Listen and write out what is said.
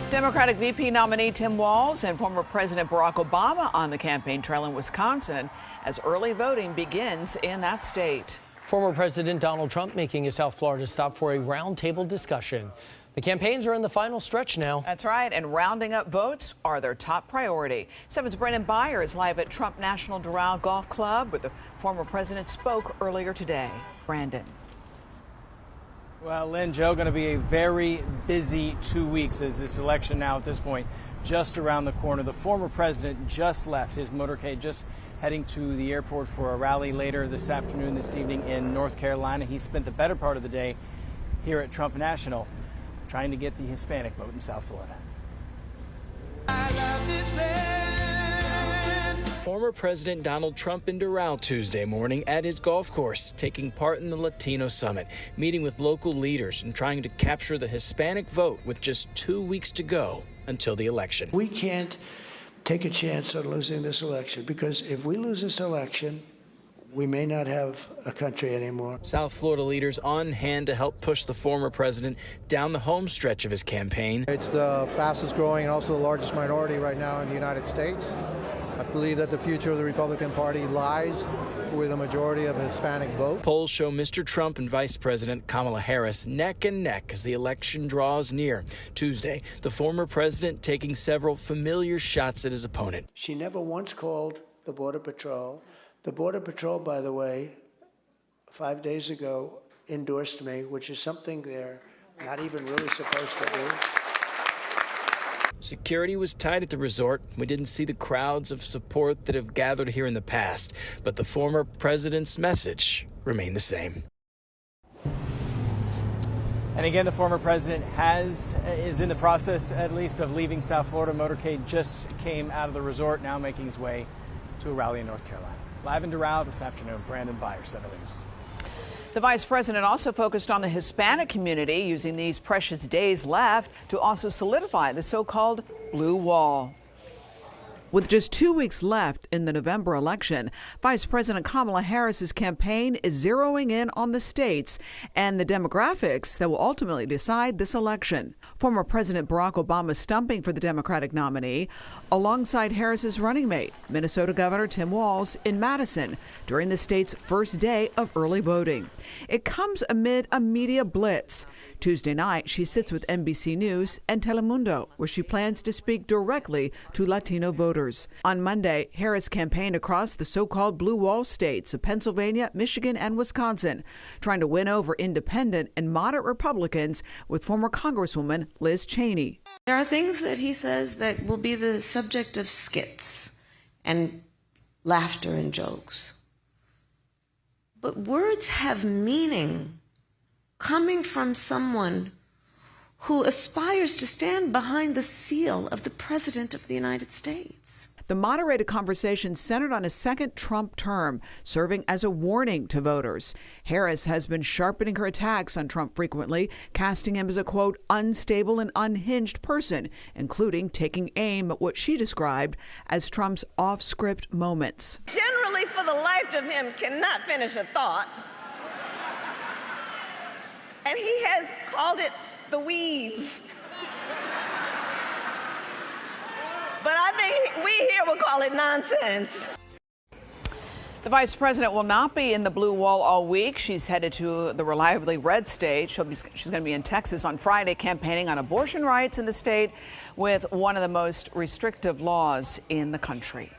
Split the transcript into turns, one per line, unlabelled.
Democratic VP nominee Tim Walz and former President Barack Obama on the campaign trail in Wisconsin as early voting begins in that state.
Former President Donald Trump making a South Florida stop for a roundtable discussion. The campaigns are in the final stretch now.
That's right, and rounding up votes are their top priority. 7's Brendan Byer is live at Trump National Doral Golf Club, where the former president spoke earlier today. Brandon.
Well, Lynn, Joe, going to be a very busy 2 weeks as this election now at this point just around the corner. The former president just left his motorcade, just heading to the airport for a rally later this afternoon, this evening in North Carolina. He spent the better part of the day here at Trump National trying to get the Hispanic vote in South Florida. I love this land. Former President Donald Trump in Doral Tuesday morning at his golf course, taking part in the Latino summit, meeting with local leaders and trying to capture the Hispanic vote with just 2 weeks to go until the election.
We can't take a chance on losing this election, because if we lose this election, we may not have a country anymore.
South Florida leaders on hand to help push the former president down the home stretch of his campaign.
It's the fastest growing and also the largest minority right now in the United States. I believe that the future of the Republican Party lies with a majority of Hispanic vote.
Polls show Mr. Trump and Vice President Kamala Harris neck and neck as the election draws near. Tuesday, the former president taking several familiar shots at his opponent.
She never once called the Border Patrol. The Border Patrol, by the way, 5 days ago endorsed me, which is something they're not even really supposed to do.
Security was tight at the resort. We didn't see the crowds of support that have gathered here in the past, but the former president's message remained the same. And again, the former president is in the process, at least, of leaving South Florida. Motorcade just came out of the resort, now making his way to a rally in North Carolina. Live in Doral this afternoon, Brandon Byer, 7 News.
The vice president also focused on the Hispanic community, using these precious days left to also solidify the so-called blue wall. With just 2 weeks left in the November election, Vice President Kamala Harris's campaign is zeroing in on the states and the demographics that will ultimately decide this election. Former President Barack Obama stumping for the Democratic nominee alongside Harris's running mate, Minnesota Governor Tim Walz, in Madison during the state's first day of early voting. It comes amid a media blitz. Tuesday night, she sits with NBC News and Telemundo, where she plans to speak directly to Latino voters. On Monday, Harris campaigned across the so-called blue wall states of Pennsylvania, Michigan, and Wisconsin, trying to win over independent and moderate Republicans with former Congresswoman Liz Cheney.
There are things that he says that will be the subject of skits and laughter and jokes. But words have meaning coming from someone who aspires to stand behind the seal of the President of the United States.
The moderated conversation centered on a second Trump term, serving as a warning to voters. Harris has been sharpening her attacks on Trump frequently, casting him as a, quote, unstable and unhinged person, including taking aim at what she described as Trump's off-script moments.
Generally, for the life of him, cannot finish a thought. And he has called it the weave. But I think we here will call it nonsense.
The vice president will not be in the blue wall all week. She's headed to the reliably red state. She's going to be in Texas on Friday, campaigning on abortion rights in the state with one of the most restrictive laws in the country.